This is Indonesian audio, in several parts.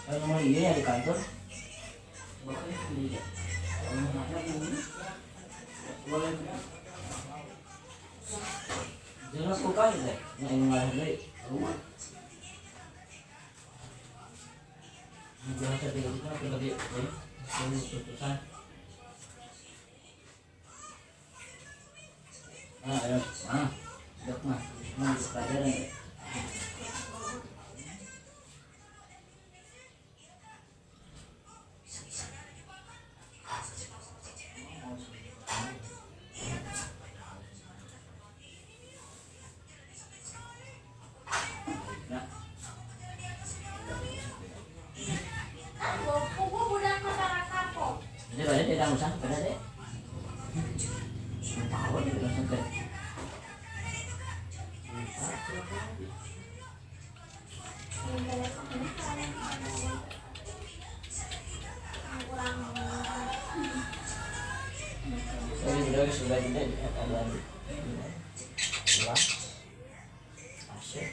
Kalau iya di kantor. Jelas kok kali deh, yang ini malah dari rumah. Jangan terlalu kita pergi, putusan. Ayo, dok mah, pelajaran ya. Dia dah usah pada deh. Tahu dia dah sampai. Jadi sudah tidak ada asyik.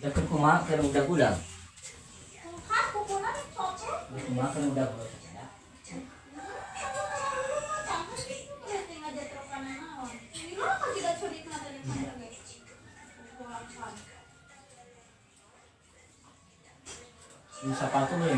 Udah kumaha kan udah gudang. Kumaha kan udah gudang. Bisa patung nih.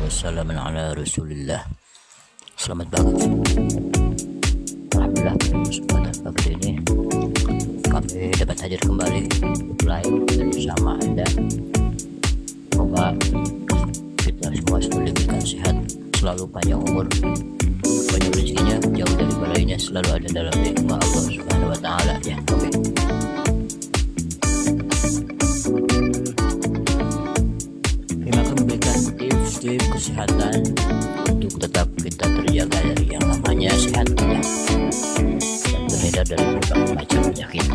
Wassalamu ala rasulillah. Selamat banget. Alhamdulillah, pada pagi ini kami dapat hadir kembali live bersama Anda. Semoga kita semua selalu diberikan sehat, selalu panjang umur, banyak rezekinya, jauh dari balainya, selalu ada dalam nikmat Allah Subhanahu wa taala ya. Oke. Tips kesehatan untuk tetap kita terjaga dari yang namanya sehat ya, dan terhindar dari berbagai macam penyakit.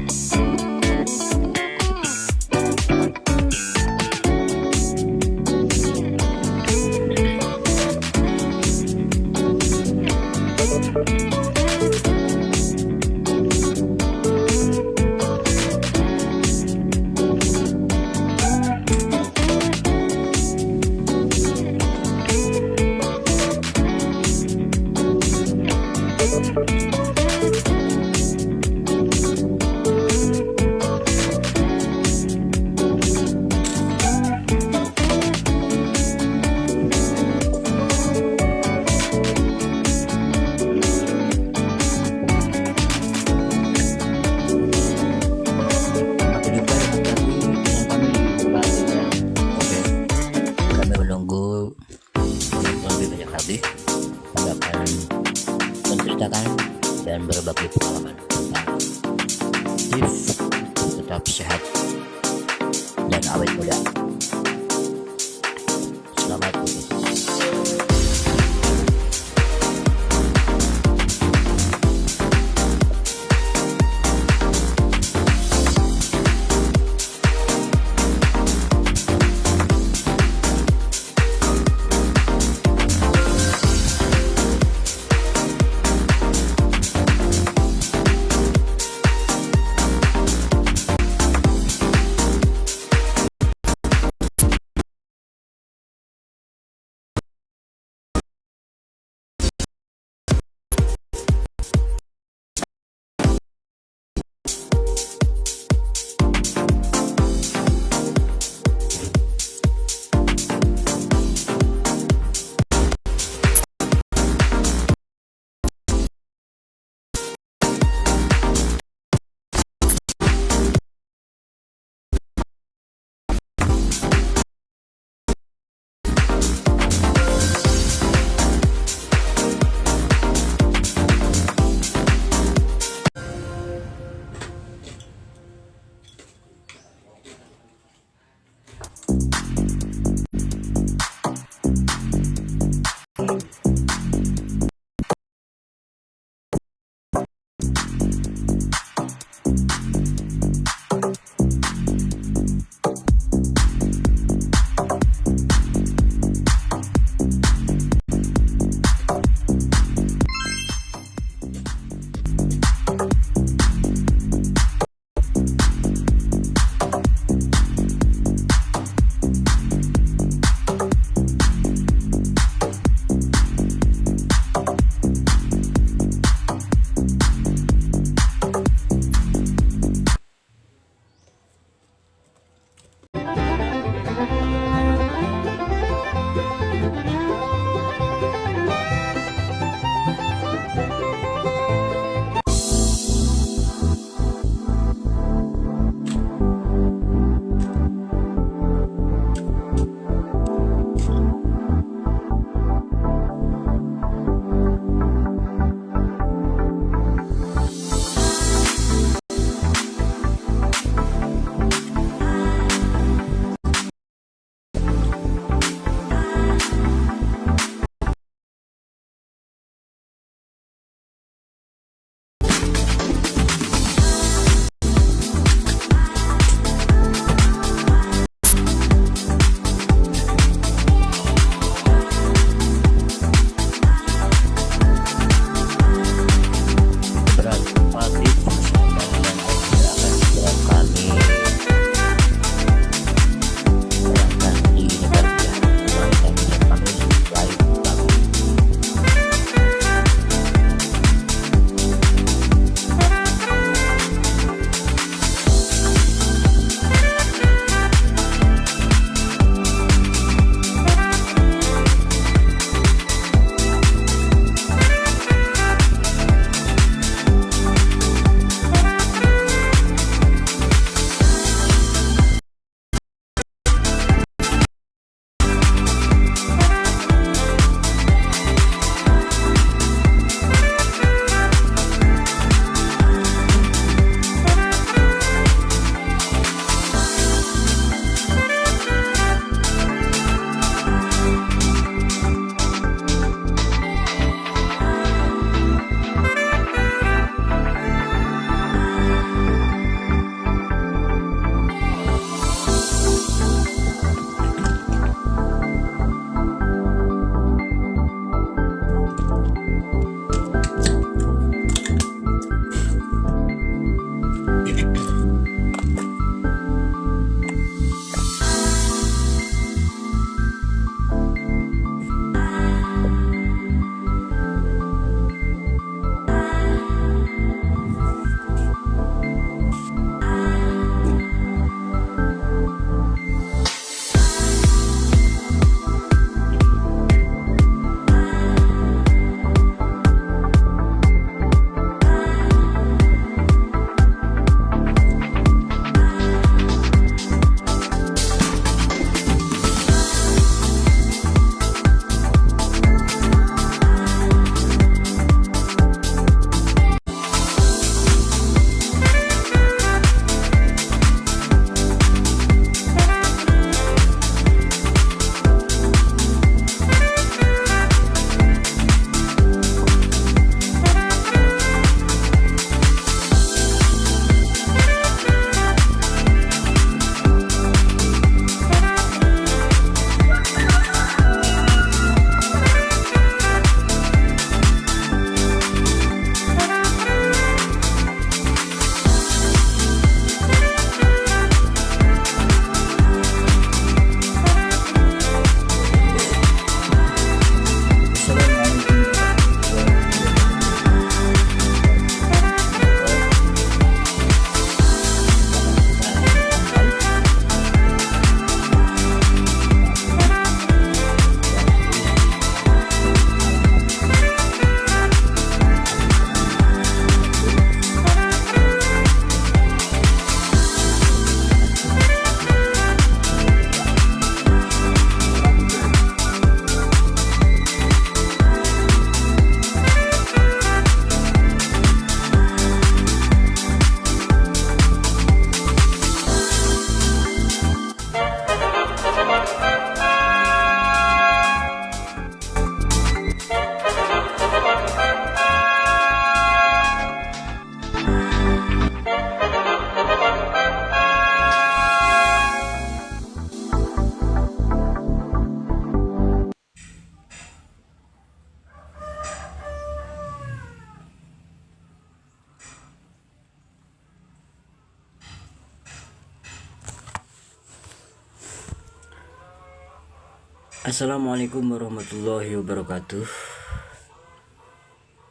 Assalamualaikum warahmatullahi wabarakatuh.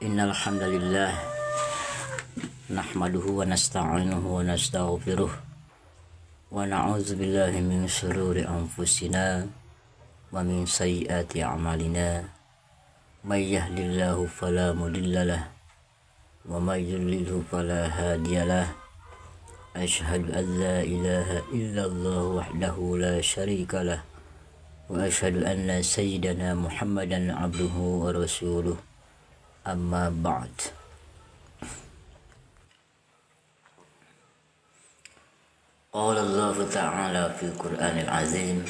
Innal hamdalillah nahmaduhu wa nasta'inuhu wa nastaghfiruh wa na'udzu billahi min shururi anfusina wa min sayyiati a'malina. May yahdihillahu fala mudhillalah wa may yudlilhu fala hadiyalah. Asyhadu an la ilaha illallah wahdahu la syarikalah wa asyhadu anna sayyidana Muhammadan abduhu wa rasuluh. Amma ba'd. Qala Allah ta'ala fil Qur'anil azim.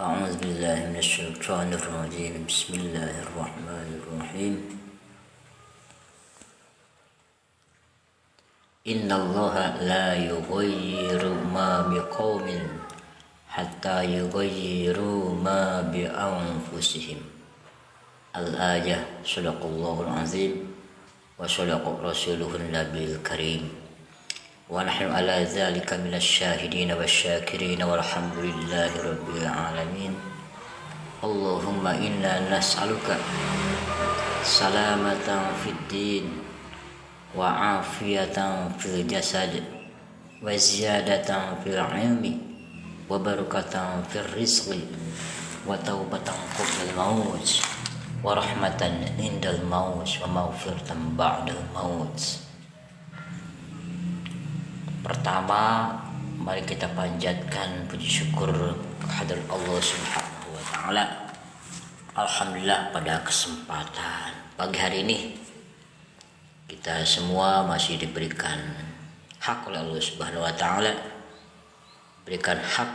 A'udzu billahi minasy syaithanir rajim. Bismillahirrahmanirrahim. Inna Allah la yughayyiru ma biqaumin hatta yughayyiru ma bi anfusihim. Al-ayah. Sadaqallahul azim wa sadaqa rasuluhun nabiyil karim. Wa nahnu ala dzalika minasy syahidin wasyakirin walhamdulillahi rabbil alamin. Allahumma inna nas'aluka salamatan fid din wa afiyatan fil jasad wa ziyadatan fil ilmi wa barakatan fil rizqi wa taubatan qabla al-maut wa rahmatan indal maut wa maghfiratan ba'dal maut. Pertama, mari kita panjatkan puji syukur kehadirat Allah Subhanahu wa taala. Alhamdulillah, pada kesempatan pagi hari ini kita semua masih diberikan hak oleh Allah Subhanahu wa taala, berikan hak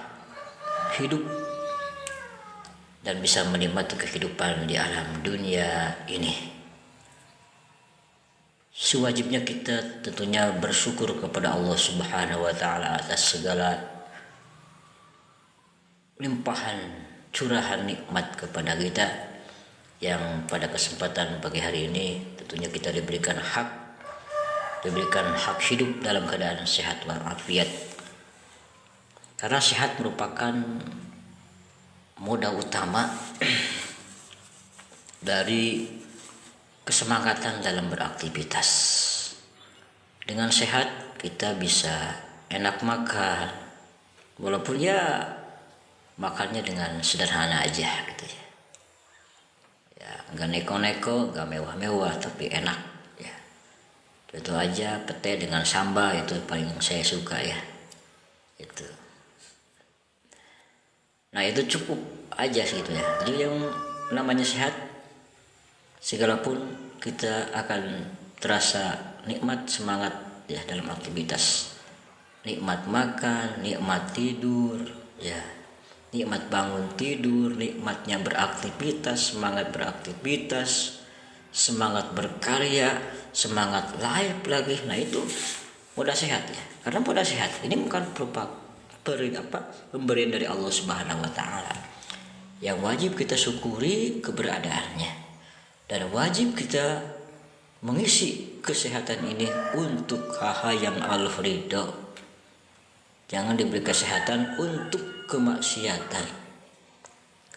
hidup dan bisa menikmati kehidupan di alam dunia ini. Sewajibnya kita tentunya bersyukur kepada Allah Subhanahu wa taala atas segala limpahan curahan nikmat kepada kita, yang pada kesempatan pagi hari ini tentunya kita diberikan hak hidup dalam keadaan sehat walafiat. Karena sehat merupakan modal utama dari kesemangatan dalam beraktivitas. Dengan sehat kita bisa enak makan, walaupun ya makannya dengan sederhana aja gitu ya. Gak neko-neko, gak mewah-mewah, tapi enak ya. Itu aja pete dengan sambal, itu paling saya suka ya. Itu. Nah, itu cukup aja sih gitu ya. Jadi yang namanya sehat, segala pun kita akan terasa nikmat, semangat ya dalam aktivitas. Nikmat makan, nikmat tidur ya. Nikmat bangun tidur, nikmatnya beraktivitas, semangat beraktivitas, semangat berkarya, semangat live lagi. Nah, itu modal sehat ya. Karena modal sehat ini bukan berupa pemberian dari Allah Subhanahu wa taala. Yang wajib kita syukuri keberadaannya. Dan wajib kita mengisi kesehatan ini untuk hal yang Allah ridho. Jangan diberi kesehatan untuk kemaksiatan,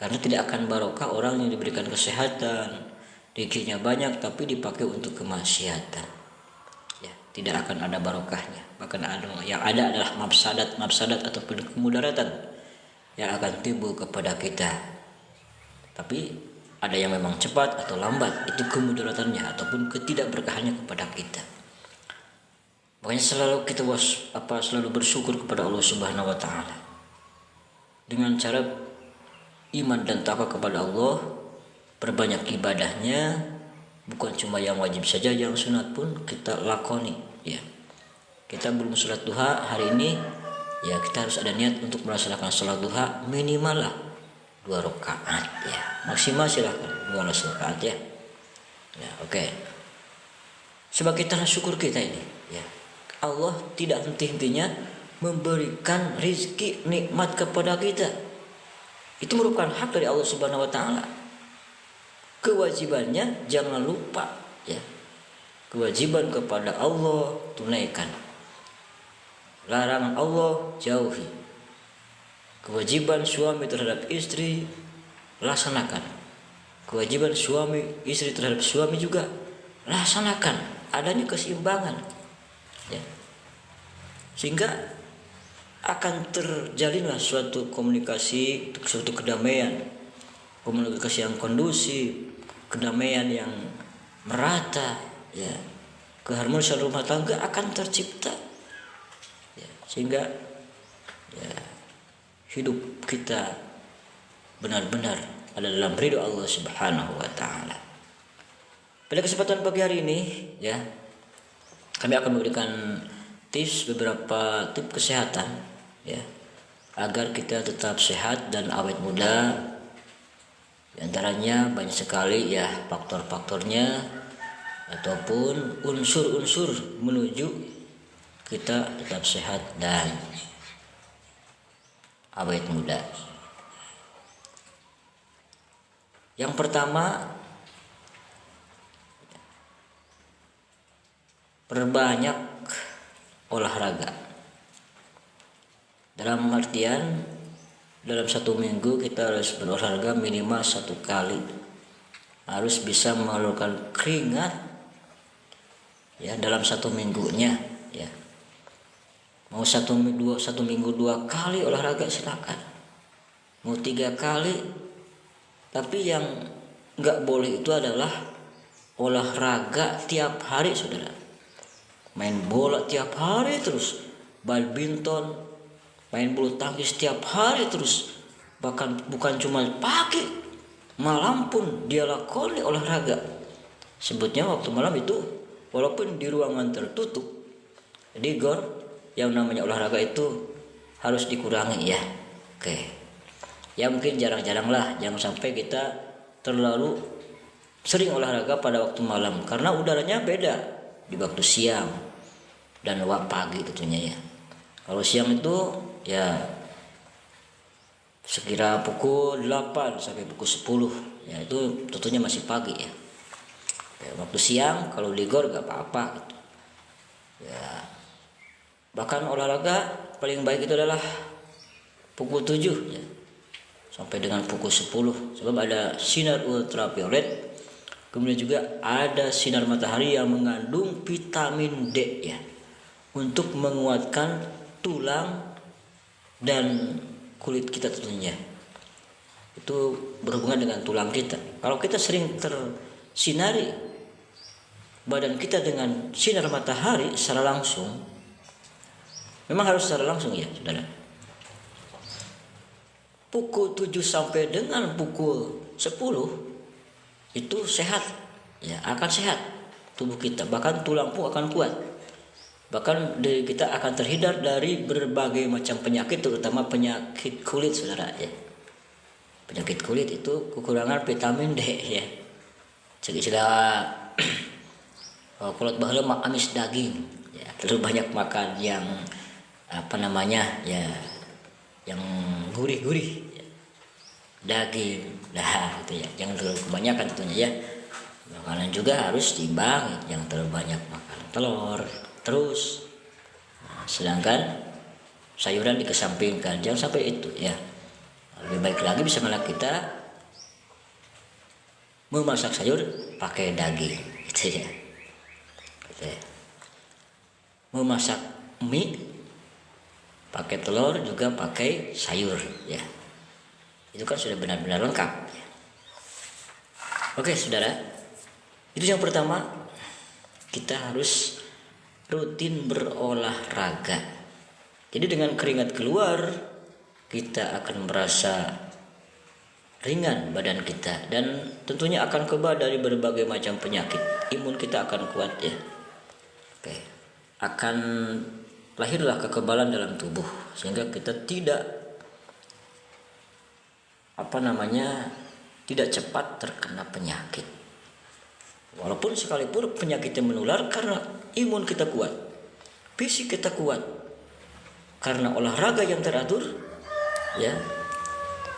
karena tidak akan barokah orang yang diberikan kesehatan, rezekinya banyak tapi dipakai untuk kemaksiatan ya, tidak akan ada barokahnya. Bahkan yang ada adalah mafsadat ataupun kemudaratan yang akan timbul kepada kita. Tapi ada yang memang cepat atau lambat, itu kemudaratannya ataupun ketidakberkahannya kepada kita. Makanya selalu kita selalu bersyukur kepada Allah Subhanahu wa taala dengan cara iman dan takwa kepada Allah, perbanyak ibadahnya, bukan cuma yang wajib saja, yang sunat pun kita lakoni ya. Kita belum sholat duha hari ini ya, kita harus ada niat untuk melaksanakan sholat duha minimal lah 2 rakaat ya, maksimal silahkan 2 rakaat ya. Ya, oke. Sebagai tanda syukur kita ini ya, Allah tidak henti-hentinya memberikan rizki nikmat kepada kita. Itu merupakan hak dari Allah Subhanahu wa taala. Kewajibannya jangan lupa ya. Kewajiban kepada Allah tunaikan. Larangan Allah jauhi. Kewajiban suami terhadap istri laksanakan. Kewajiban suami istri terhadap suami juga laksanakan, adanya keseimbangan, ya. Sehingga akan terjalinlah suatu komunikasi, suatu kedamaian, komunikasi yang kondusif, kedamaian yang merata, ya. Keharmonisan rumah tangga akan tercipta, ya. Sehingga ya, hidup kita benar-benar ada dalam ridho Allah Subhanahu wa taala. Pada kesempatan pagi hari ini, ya, kami akan memberikan beberapa tips kesehatan, ya, agar kita tetap sehat dan awet muda. Di antaranya banyak sekali, ya, faktor-faktornya ataupun unsur-unsur menuju kita tetap sehat dan awet muda. Yang pertama, perbanyak olahraga. Dalam artian, dalam satu minggu kita harus berolahraga minimal 1 kali. Harus bisa mengeluarkan keringat, ya, dalam 1 minggunya, ya. Mau satu minggu 2 kali olahraga silakan. Mau 3 kali. Tapi yang nggak boleh itu adalah olahraga tiap hari, saudara. Main bola tiap hari terus, badminton, main bulu tangkis tiap hari terus. Bahkan bukan cuma pagi, malam pun dia lakoni olahraga. Sebutnya waktu malam itu walaupun di ruangan tertutup, di gor, yang namanya olahraga itu harus dikurangi, ya. Oke. Ya mungkin jarang-jarang lah, jangan sampai kita terlalu sering olahraga pada waktu malam, karena udaranya beda di waktu siang dan waktu pagi tentunya, ya. Kalau siang itu ya sekira pukul 8 sampai pukul 10, ya, itu tentunya masih pagi, ya. Waktu siang kalau di gor gak apa-apa gitu. Ya, bahkan olahraga paling baik itu adalah pukul 7, ya, sampai dengan pukul 10, sebab ada sinar ultraviolet, kemudian juga ada sinar matahari yang mengandung vitamin D, ya, untuk menguatkan tulang dan kulit kita tentunya. Itu berhubungan dengan tulang kita. Kalau kita sering tersinari badan kita dengan sinar matahari secara langsung, memang harus secara langsung, ya, saudara. Pukul 7 sampai dengan pukul 10 itu sehat, ya, akan sehat tubuh kita, bahkan tulang pun akan kuat. Bahkan diri kita akan terhindar dari berbagai macam penyakit, terutama penyakit kulit, saudara, ya. Penyakit kulit itu kekurangan vitamin D, ya. Istilah kulit baheula mah amis daging, ya, terlalu banyak makan yang yang gurih-gurih, ya, daging, itu, ya, jangan terlalu kebanyakan tentunya, ya. Makanan juga harus diimbangi, jangan terlalu banyak makan telur terus. Sedangkan sayuran dikesampingkan, jangan sampai itu, ya. Lebih baik lagi bisa malah kita memasak sayur pakai daging, gitu, ya. Gitu, ya. Memasak mie pakai telur juga pakai sayur, ya. Itu kan sudah benar-benar lengkap, ya. Oke, saudara, itu yang pertama, kita harus rutin berolahraga. Jadi dengan keringat keluar, kita akan merasa ringan badan kita, dan tentunya akan kebal dari berbagai macam penyakit. Imun kita akan kuat, ya. Oke. Akan lahirlah kekebalan dalam tubuh, sehingga kita tidak tidak cepat terkena penyakit. Walaupun sekalipun penyakitnya menular, karena imun kita kuat, fisik kita kuat, karena olahraga yang teratur, ya.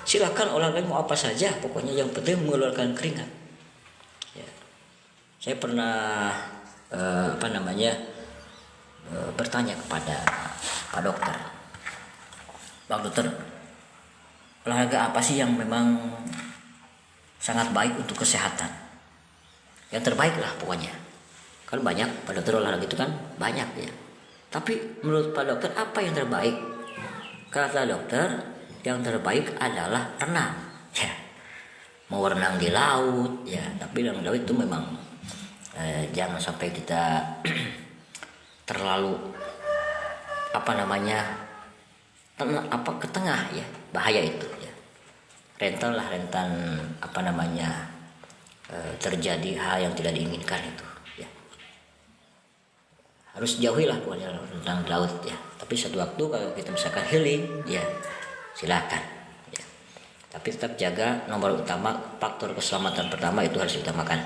Silakan olahraga mau apa saja, pokoknya yang penting mengeluarkan keringat, ya. Saya pernah bertanya kepada Pak Dokter, Pak Dokter, olahraga apa sih yang memang sangat baik untuk kesehatan. Yang terbaik lah pokoknya. Kan banyak Pak Dokter olahraga itu kan banyak ya. Tapi menurut Pak Dokter apa yang terbaik? Kata dokter, yang terbaik adalah renang. Ya, mau renang di laut ya, tapi renang di laut itu memang jangan sampai kita terlalu ke tengah ya, bahaya itu ya. Rentan terjadi hal yang tidak diinginkan itu ya. Harus jauhilah pokoknya renang di laut ya. Tapi suatu waktu kalau kita misalkan healing ya silakan ya. Tapi tetap jaga nomor utama, faktor keselamatan pertama itu harus diutamakan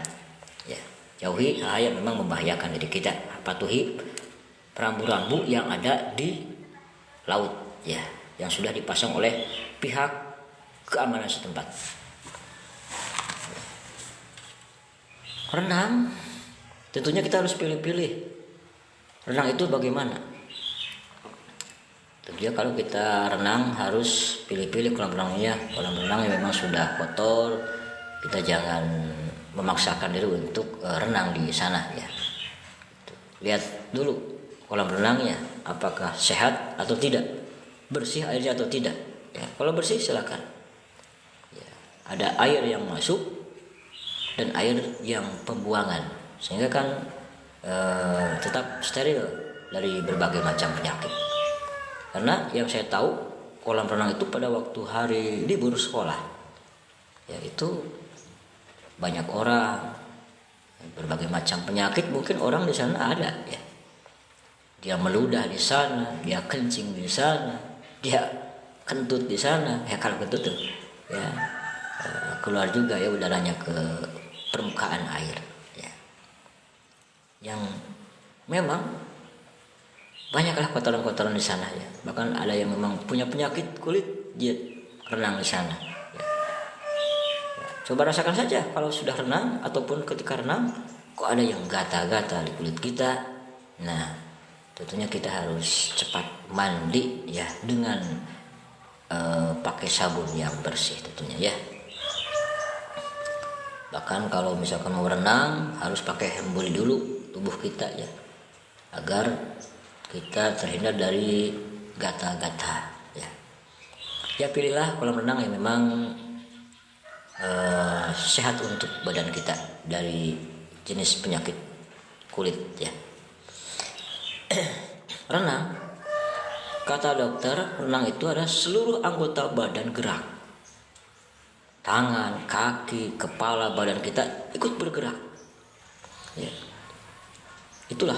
ya. Jauhi hal yang memang membahayakan diri kita. Patuhi rambu-rambu yang ada di laut ya, yang sudah dipasang oleh pihak keamanan setempat. Renang tentunya kita harus pilih-pilih. Renang itu bagaimana? Tentunya kalau kita renang harus pilih-pilih kolam renangnya. Kolam renang yang memang sudah kotor, kita jangan memaksakan diri untuk renang di sana ya. Lihat dulu kolam renangnya apakah sehat atau tidak, bersih airnya atau tidak ya. Kalau bersih silakan ya. Ada air yang masuk dan air yang pembuangan, sehingga kan tetap steril dari berbagai macam penyakit. Karena yang saya tahu kolam renang itu pada waktu hari libur sekolah ya, itu banyak orang, berbagai macam penyakit mungkin orang di sana ada ya. Dia meludah di sana, dia kencing di sana, dia kentut di sana ya. Kalau kentut tuh ya keluar juga ya udaranya ke permukaan air ya. Yang memang banyaklah kotoran-kotoran di sana ya. Bahkan ada yang memang punya penyakit kulit dia renang di sana ya. Coba rasakan saja kalau sudah renang ataupun ketika renang kok ada yang gata-gata di kulit kita. Nah, tentunya kita harus cepat mandi ya dengan pakai sabun yang bersih tentunya ya. Bahkan kalau misalkan mau renang harus pakai hembuli dulu tubuh kita ya, agar kita terhindar dari gata-gata ya. Ya pilihlah kolam renang yang memang sehat untuk badan kita dari jenis penyakit kulit ya. Renang, kata dokter, renang itu ada seluruh anggota badan gerak. Tangan, kaki, kepala, badan kita ikut bergerak ya. Itulah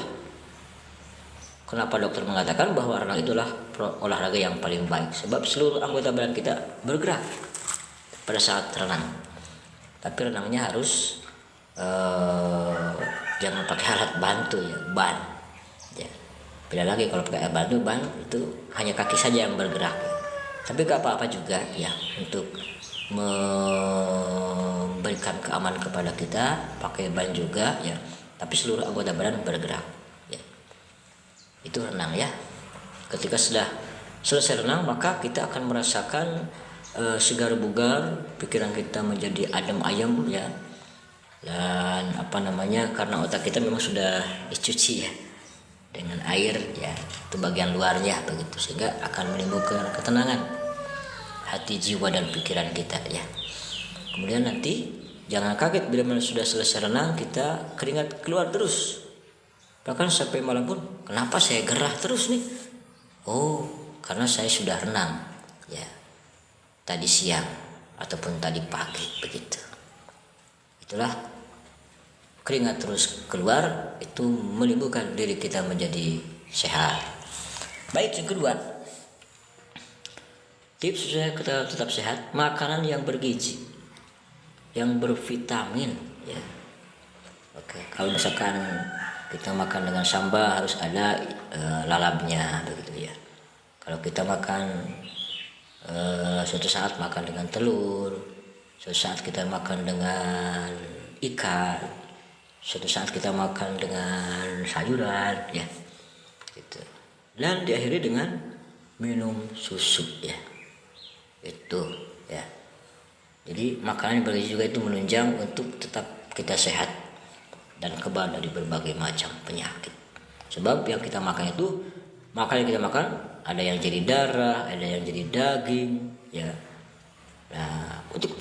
kenapa dokter mengatakan bahwa renang itulah olahraga yang paling baik, sebab seluruh anggota badan kita bergerak pada saat renang. Tapi renangnya harus jangan pakai alat bantu ya, ban ya. Beda lagi kalau pakai alat bantu, ban itu hanya kaki saja yang bergerak ya. Tapi gak apa-apa juga ya, untuk memberikan keamanan kepada kita pakai ban juga ya. Tapi seluruh anggota badan bergerak ya. Itu renang ya. Ketika sudah selesai renang maka kita akan merasakan segar bugar, pikiran kita menjadi adem ayem ya. Dan karena otak kita memang sudah dicuci ya dengan air ya, itu bagian luarnya begitu, sehingga akan menimbulkan ketenangan hati, jiwa dan pikiran kita ya. Kemudian nanti jangan kaget bila sudah selesai renang kita keringat keluar terus, bahkan sampai malam pun. Kenapa saya gerah terus nih? Oh, karena saya sudah renang ya tadi siang ataupun tadi pagi begitu. Itulah keringat terus keluar, itu menimbulkan diri kita menjadi sehat. Baik, yang kedua, tips supaya kita tetap sehat, makanan yang bergizi, yang bervitamin ya. Oke, kalau misalkan kita makan dengan sambal harus ada lalapnya begitu ya. Kalau kita makan suatu saat makan dengan telur, suatu saat kita makan dengan ikan, suatu saat kita makan dengan sayuran ya gitu. Dan diakhiri dengan minum susu ya. Itu ya. Jadi makanan yang bergizi juga itu menunjang untuk tetap kita sehat dan kebal dari berbagai macam penyakit. Sebab yang kita makan itu, makanan yang kita makan ada yang jadi darah, ada yang jadi daging, ya. Nah, untuk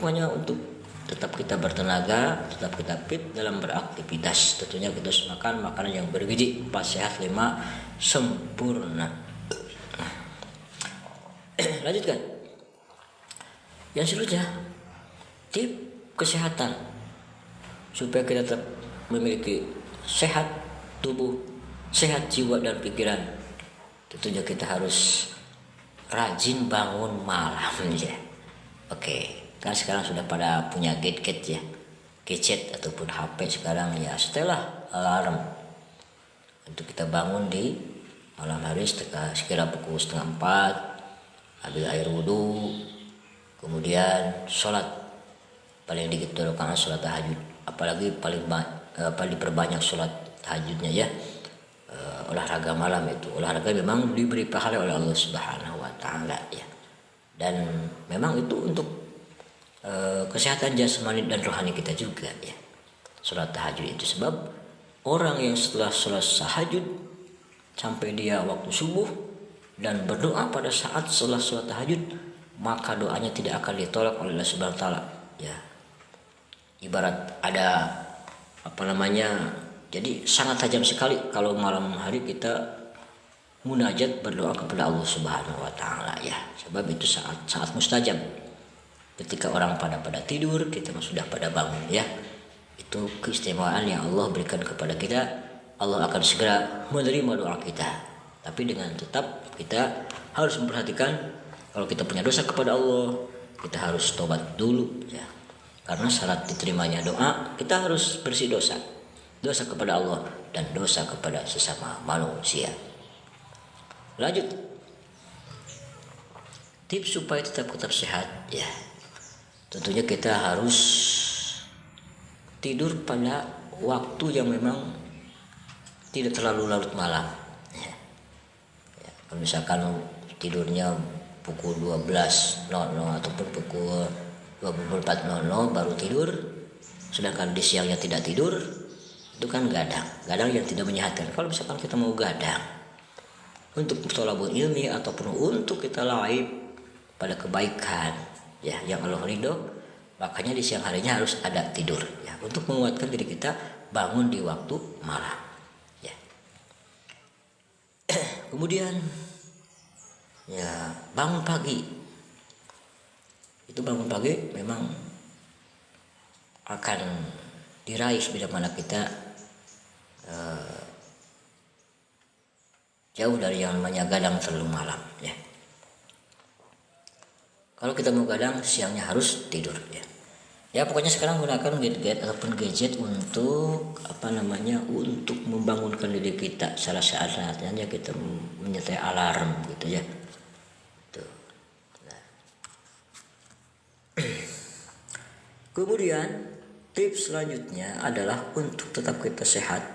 tetap kita bertenaga, tetap kita fit dalam beraktivitas. Tentunya kita harus makan makanan yang bergizi, 4 sehat, 5 sempurna. Lanjutkan. Yang selanjutnya, tips kesehatan supaya kita tetap memiliki sehat tubuh, sehat jiwa dan pikiran. Tentunya kita harus rajin bangun malam ya. Oke, kan sekarang sudah pada punya gadget ataupun HP sekarang ya. Setelah alarm untuk kita bangun di malam hari sekira pukul 3:30, ambil air wudhu, kemudian sholat paling dikit 2 rakaat sholat tahajud, apalagi diperbanyak sholat tahajudnya ya. Olahraga malam itu, olahraga memang diberi pahala oleh Allah Subhanahu wa taala ya. Dan memang itu untuk kesehatan jasmani dan rohani kita juga ya. Sholat tahajud itu, sebab orang yang setelah sholat tahajud sampai dia waktu subuh dan berdoa pada saat setelah sholat tahajud, maka doanya tidak akan ditolak oleh Allah Subhanahu wa taala ya. Ibarat ada jadi sangat tajam sekali kalau malam hari kita munajat berdoa kepada Allah Subhanahu wa taala ya. Sebab itu sangat mustajab. Ketika orang pada tidur, kita sudah pada bangun ya. Itu keistimewaan yang Allah berikan kepada kita. Allah akan segera menerima doa kita. Tapi dengan tetap kita harus memperhatikan, kalau kita punya dosa kepada Allah, kita harus tobat dulu ya. Karena syarat diterimanya doa, kita harus bersih dosa. Dosa kepada Allah dan dosa kepada sesama manusia. Lanjut, tips supaya tetap sehat ya. Tentunya kita harus tidur pada waktu yang memang tidak terlalu larut malam ya. Kalau misalkan tidurnya pukul 12.00 ataupun pukul 24.00 baru tidur, sedangkan di siangnya tidak tidur, itu kan gadang yang tidak menyehatkan. Kalau misalkan kita mau gadang untuk thalabul ilmi ataupun untuk kita laib pada kebaikan ya yang Allah ridho, makanya di siang harinya harus ada tidur ya, untuk menguatkan diri kita bangun di waktu malam ya. Kemudian ya, bangun pagi memang akan diraih bila mana kita jauh dari yang namanya gadang terlalu malam ya. Kalau kita mau gadang, siangnya harus tidur ya. Ya pokoknya sekarang gunakan gadget untuk untuk membangunkan diri kita. Salah satunya kita menyertai alarm gitu ya. Tuh. Nah. Kemudian tips selanjutnya adalah untuk tetap kita sehat.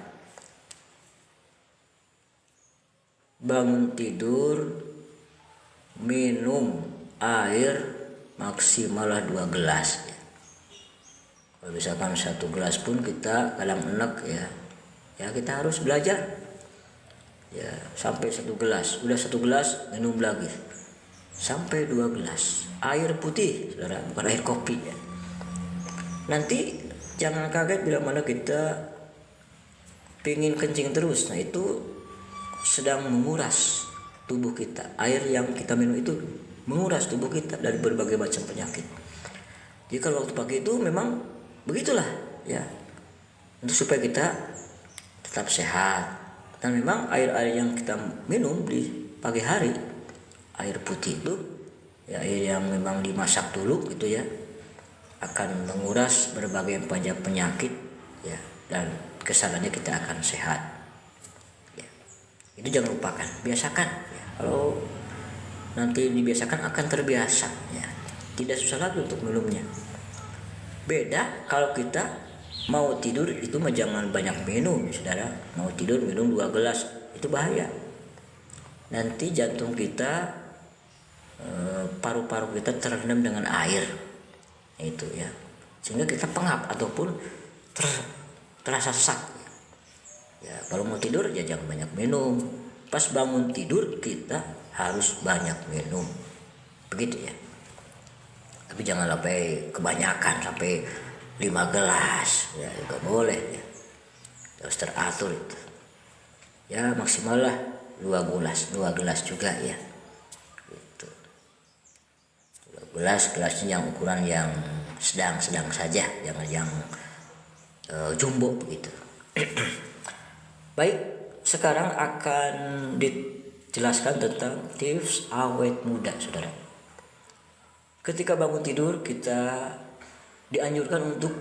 Bangun tidur, minum air maksimal 2 gelas ya. Kalau misalkan 1 gelas pun kita kadang enak ya kita harus belajar ya, sampai 1 gelas, udah 1 gelas minum lagi sampai 2 gelas air putih saudara, bukan air kopi ya. Nanti jangan kaget bila mana kita pingin kencing terus, nah itu sedang menguras tubuh kita. Air yang kita minum itu menguras tubuh kita dari berbagai macam penyakit. Jadi kalau waktu pagi itu memang begitulah ya, untuk supaya kita tetap sehat. Dan memang air-air yang kita minum di pagi hari, air putih itu ya, air yang memang dimasak dulu gitu ya, akan menguras berbagai macam penyakit ya, dan kesananya kita akan sehat ya. Itu jangan lupakan, biasakan ya. Kalau nanti dibiasakan akan terbiasa ya, tidak susah lagi untuk minumnya. Beda kalau kita mau tidur itu mah jangan banyak minum saudara. Mau tidur minum 2 gelas itu bahaya. Nanti jantung kita, paru-paru kita terendam dengan air itu ya, sehingga kita pengap ataupun terasa sesak ya. Kalau mau tidur ya jangan banyak minum, pas bangun tidur kita harus banyak minum, begitu ya. Tapi jangan sampai kebanyakan, sampai 5 gelas ya, nggak boleh ya. Harus teratur itu ya, maksimal lah 2 gelas juga ya gitu. 2 gelas, gelasnya yang ukuran yang sedang saja, jangan yang jumbo begitu. Baik, sekarang akan dijelaskan tentang tips awet muda, saudara. Ketika bangun tidur kita dianjurkan untuk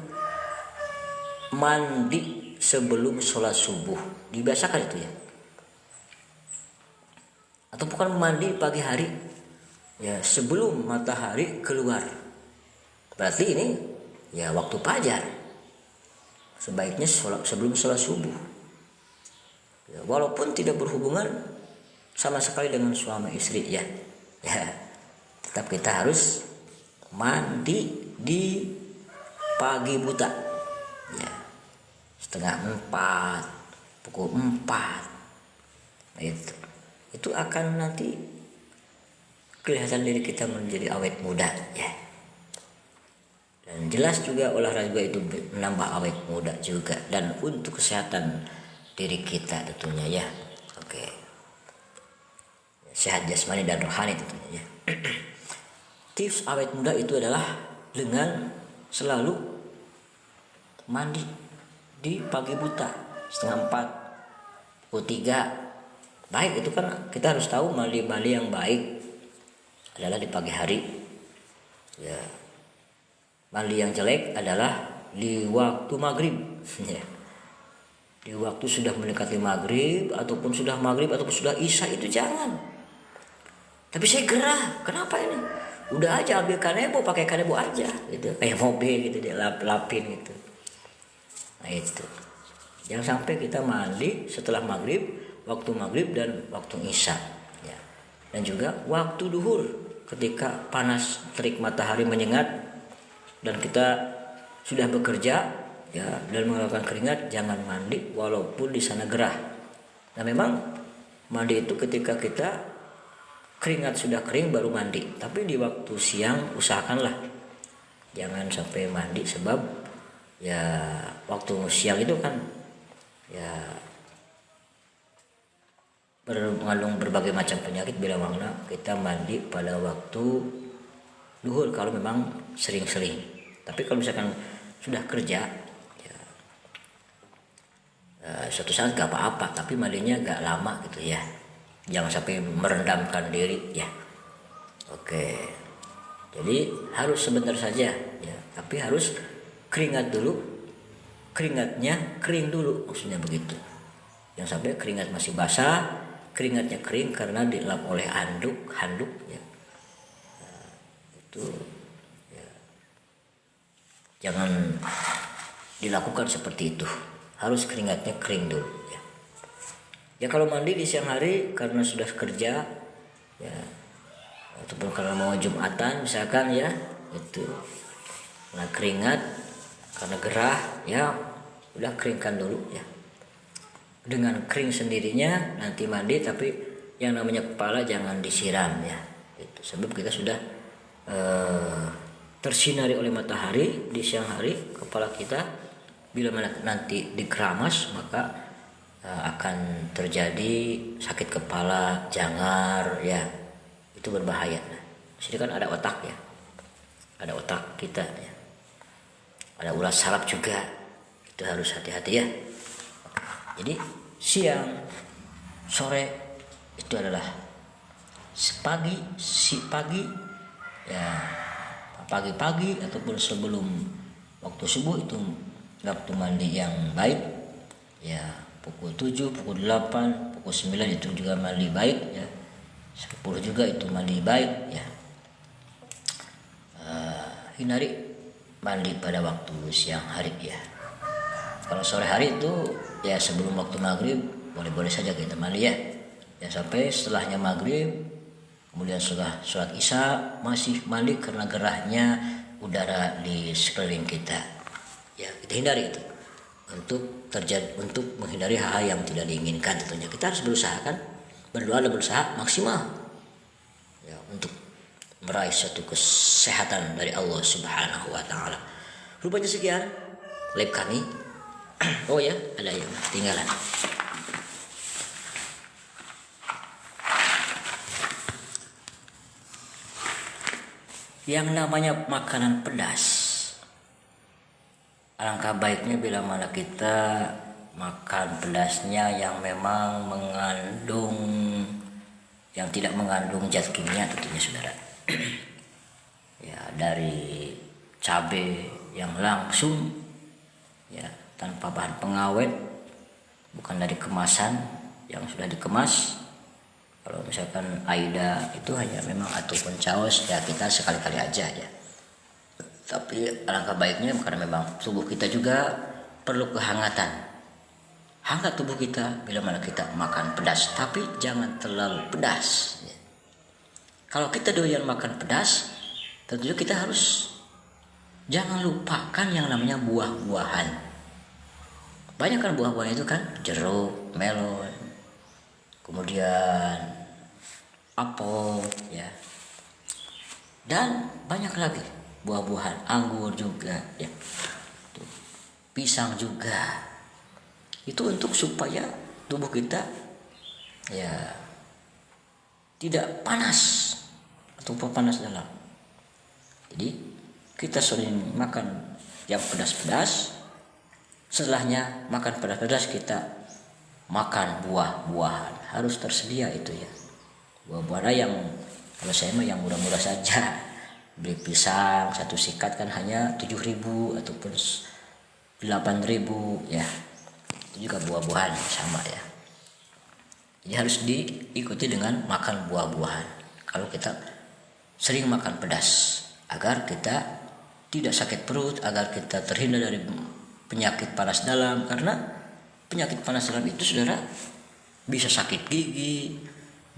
mandi sebelum sholat subuh, dibiasakan itu ya. Atau bukan mandi pagi hari ya, sebelum matahari keluar. Berarti ini ya waktu fajar. Sebaiknya sebelum sholat subuh ya, walaupun tidak berhubungan sama sekali dengan suami istri ya, tetap kita harus mandi di pagi buta ya, 3:30, pukul 4. Itu akan nanti kelihatan diri kita menjadi awet muda ya. Dan jelas juga olahraga itu menambah awet muda juga, dan untuk kesehatan diri kita tentunya ya. Oke. Sehat jasmani dan rohani tentunya ya. Tips awet muda itu adalah dengan selalu mandi di pagi buta, 3:30, pukul 3. Baik, itu kan kita harus tahu mandi yang baik adalah di pagi hari ya. Mandi yang jelek adalah di waktu maghrib ya. Di waktu sudah mendekati maghrib, ataupun sudah maghrib, ataupun sudah isya, itu jangan. Tapi saya gerah, kenapa ini? Udah aja ambil kanebo, pakai kanebo aja gitu, kayak mobil gitu, dia lapin gitu. Nah itu, jangan sampai kita mandi setelah maghrib, waktu maghrib dan waktu isya ya. Dan juga waktu duhur, ketika panas terik matahari menyengat dan kita sudah bekerja ya, dan mengeluarkan keringat, jangan mandi walaupun di sana gerah. Nah memang mandi itu ketika kita keringat sudah kering baru mandi, tapi di waktu siang usahakanlah jangan sampai mandi, sebab ya waktu siang itu kan ya mengandung berbagai macam penyakit, bila mana kita mandi pada waktu duhur kalau memang sering-sering. Tapi kalau misalkan sudah kerja ya, suatu saat gak apa-apa, tapi mandinya gak lama gitu ya, jangan sampai merendamkan diri ya. Oke, jadi harus sebentar saja ya, tapi harus keringat dulu, keringatnya kering dulu, maksudnya begitu. Yang sampai keringat masih basah, keringatnya kering karena dilap oleh handuk ya. Itu ya, jangan dilakukan seperti itu, harus keringatnya kering dulu ya. Ya kalau mandi di siang hari karena sudah kerja ya, ataupun karena mau Jumatan misalkan ya, itu karena keringat, karena gerah ya, udah keringkan dulu ya. Dengan kering sendirinya nanti mandi, tapi yang namanya kepala jangan disiram ya, itu sebab kita sudah tersinari oleh matahari di siang hari. Kepala kita bila nanti dikeramas maka akan terjadi sakit kepala, jangar ya, itu berbahaya. Nah, sini kan ada otak ya, ada otak kita ya, ada urat saraf juga, itu harus hati-hati ya. Jadi siang, sore itu adalah pagi ya, pagi-pagi ataupun sebelum waktu subuh itu waktu mandi yang baik ya. Pukul 7, pukul 8, pukul 9 itu juga mandi baik ya. 10 juga itu mandi baik ya. Hindari mandi pada waktu siang hari ya. Kalau sore hari itu ya sebelum waktu maghrib boleh-boleh saja kita mandi ya. Ya sampai setelahnya maghrib, kemudian setelah sholat isya masih mandi karena gerahnya udara di sekeliling kita. Ya, kita hindari itu. Untuk menghindari hal-hal yang tidak diinginkan tentunya. Kita harus berusaha kan, berdoa dan berusaha maksimal ya, untuk meraih suatu kesehatan dari Allah Subhanahu wa taala. Rupanya sekian live kami. Oh ya, ada yang ketinggalan. Yang namanya makanan pedas, alangkah baiknya bila mana kita makan pedasnya yang memang yang tidak mengandung zat kimia tentunya saudara. Ya, dari cabai yang langsung ya, tanpa bahan pengawet, bukan dari kemasan yang sudah dikemas. Kalau misalkan AIDA itu hanya memang ataupun caos ya, kita sekali-kali aja ya. Tapi alangkah baiknya karena memang tubuh kita juga perlu kehangatan. Hangat tubuh kita bila mana kita makan pedas, tapi jangan terlalu pedas ya. Kalau kita doyan makan pedas, tentunya kita harus jangan lupakan yang namanya buah-buahan. Banyak kan buah-buahan itu kan, jeruk, melon, kemudian apel ya, dan banyak lagi buah-buahan, anggur juga ya, pisang juga. Itu untuk supaya tubuh kita ya tidak panas atau panas dalam. Jadi kita sering makan yang pedas-pedas, setelahnya makan pedas-pedas kita makan buah-buahan, harus tersedia itu ya. Buah-buahan yang kalau saya mah yang murah-murah saja. Beli pisang satu sikat kan hanya 7.000 ataupun 8.000 ya. Itu juga buah-buahan sama ya. Jadi harus diikuti dengan makan buah-buahan. Kalau kita sering makan pedas, agar kita tidak sakit perut, agar kita terhindar dari penyakit panas dalam. Karena penyakit panas dalam itu saudara bisa sakit gigi,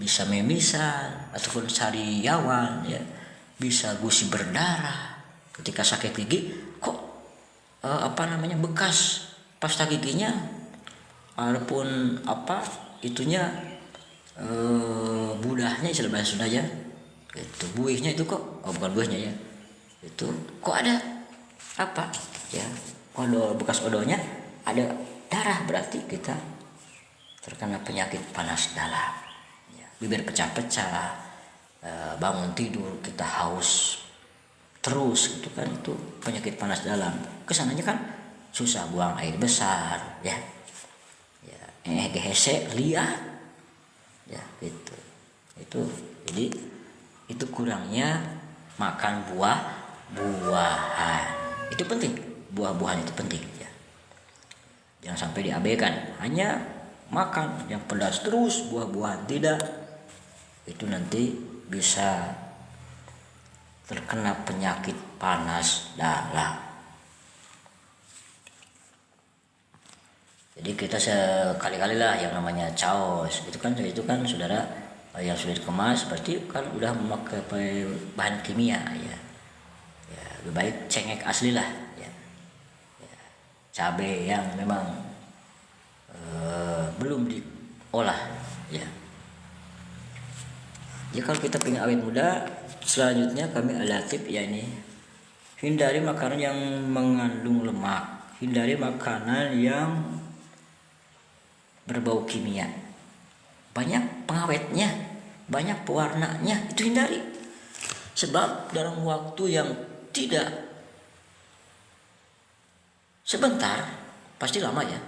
bisa memisan ataupun sariawan ya, bisa gusi berdarah. Ketika sakit gigi kok bekas pasta giginya ataupun budahnya istilah bahasa Sunda ya, itu buihnya itu kok bukan buihnya ya, itu kok ada bekas odolnya, ada darah, berarti kita terkena penyakit panas dalam. Bibir pecah-pecah, bangun tidur kita haus terus, itu kan itu penyakit panas dalam. Kesananya kan susah buang air besar ya, GHC liat ya gitu. Itu jadi itu kurangnya makan buah-buahan. Itu penting, buah-buahan itu penting ya. Jangan sampai diabaikan, hanya makan yang pedas terus, buah-buahan tidak. Itu nanti bisa terkena penyakit panas dalam. Jadi kita sekali-kali lah yang namanya caos itu kan saudara yang sudah dikemas berarti kan udah memakai bahan kimia ya. Ya lebih baik cengek asli lah ya. Cabai yang memang belum diolah ya. Jadi kalau kita pengen awet muda, selanjutnya kami alatif ya ini, hindari makanan yang mengandung lemak, hindari makanan yang berbau kimia, banyak pengawetnya, banyak pewarnanya, itu hindari. Sebab dalam waktu yang tidak sebentar, pasti lama ya,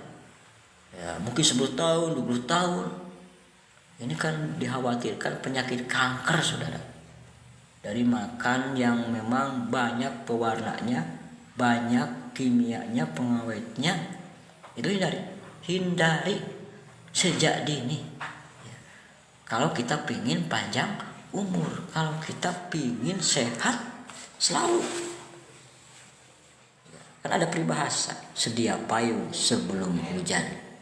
mungkin 10 tahun, 20 tahun. Ini kan dikhawatirkan penyakit kanker saudara, dari makan yang memang banyak pewarnanya, banyak kimianya, pengawetnya. Itu hindari sejak dini ya. Kalau kita pingin panjang umur, kalau kita pingin sehat selalu ya. Kan ada peribahasa, sedia payung sebelum hujan.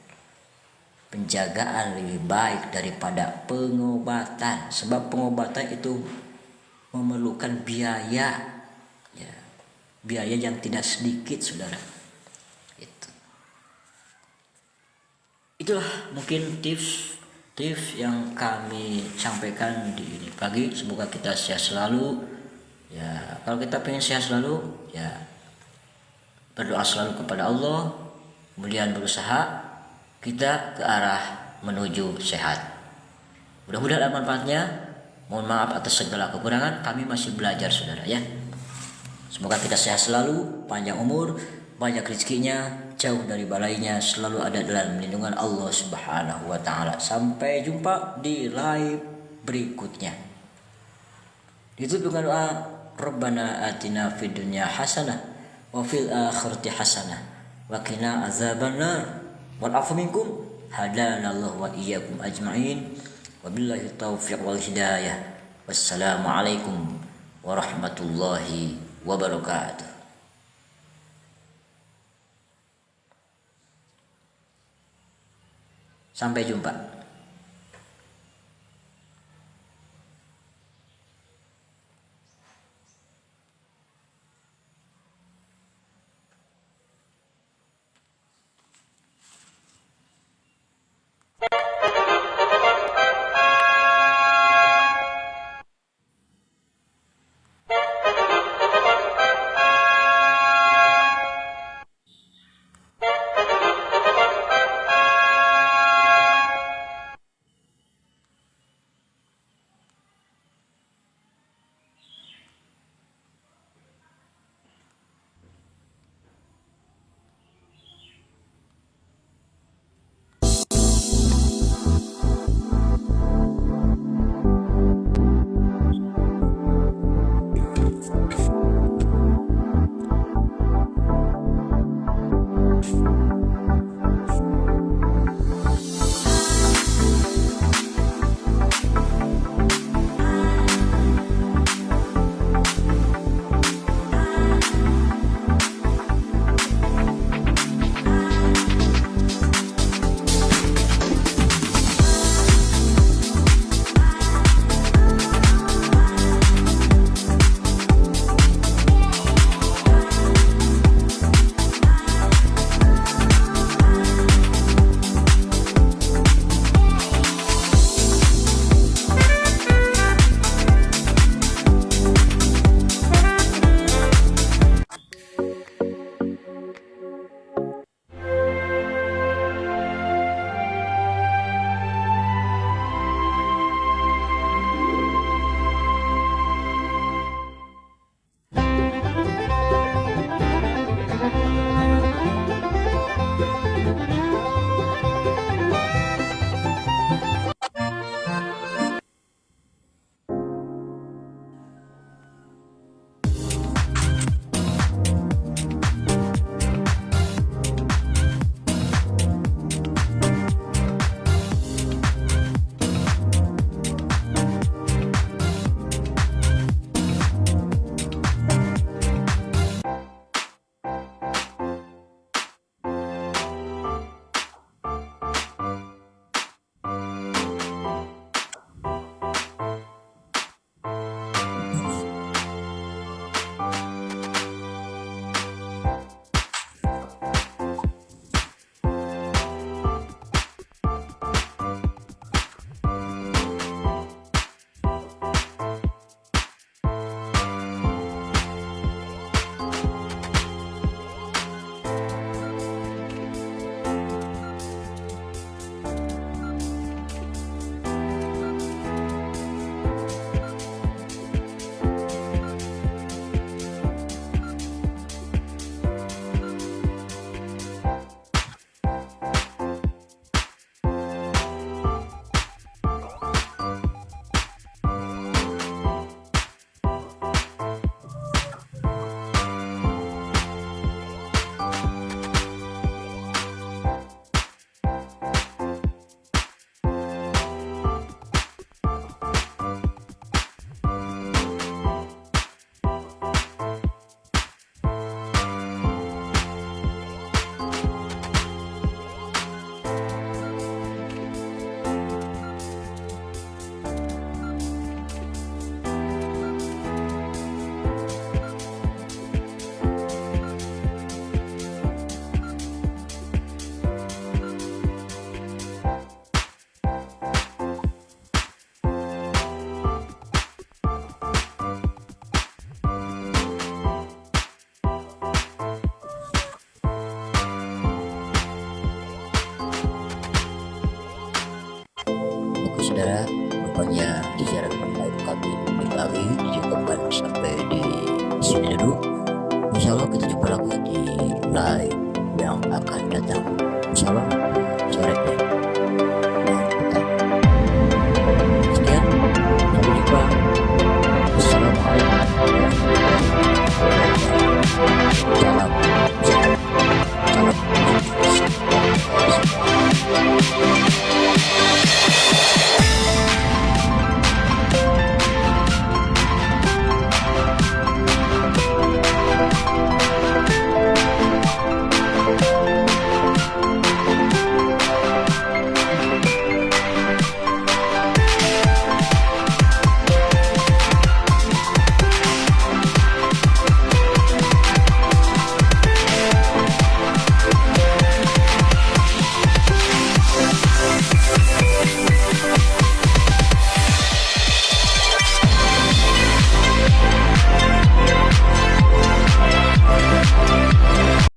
Penjagaan lebih baik daripada pengobatan, sebab pengobatan itu memerlukan biaya ya. biaya yang tidak sedikit, saudara. Itulah mungkin tips yang kami sampaikan di ini pagi. Semoga kita sehat selalu. Ya, kalau kita pengen sehat selalu, ya berdoa selalu kepada Allah, kemudian berusaha kita ke arah menuju sehat. Mudah-mudahan ada manfaatnya. Mohon maaf atas segala kekurangan, kami masih belajar, saudara, ya. Semoga kita sehat selalu, panjang umur, banyak rezekinya, jauh dari balainya, selalu ada dalam lindungan Allah Subhanahu wa taala. Sampai jumpa di live berikutnya. Ditutup dengan doa, Rabbana atina fid dunya hasanah wa fil akhirati hasanah wa qina azabannar. Wal afu minkum hadanallahu wa iyyakum ajma'in. Wabillahi taufiq wal hidayah. Wassalamualaikum warahmatullahi wabarakatuh. Sampai jumpa. rupanya siaran live kami di Bali dicukupkan sampai di sini dulu. Insya Allah kita jumpa lagi di live yang akan datang. Insya Allah sore deh.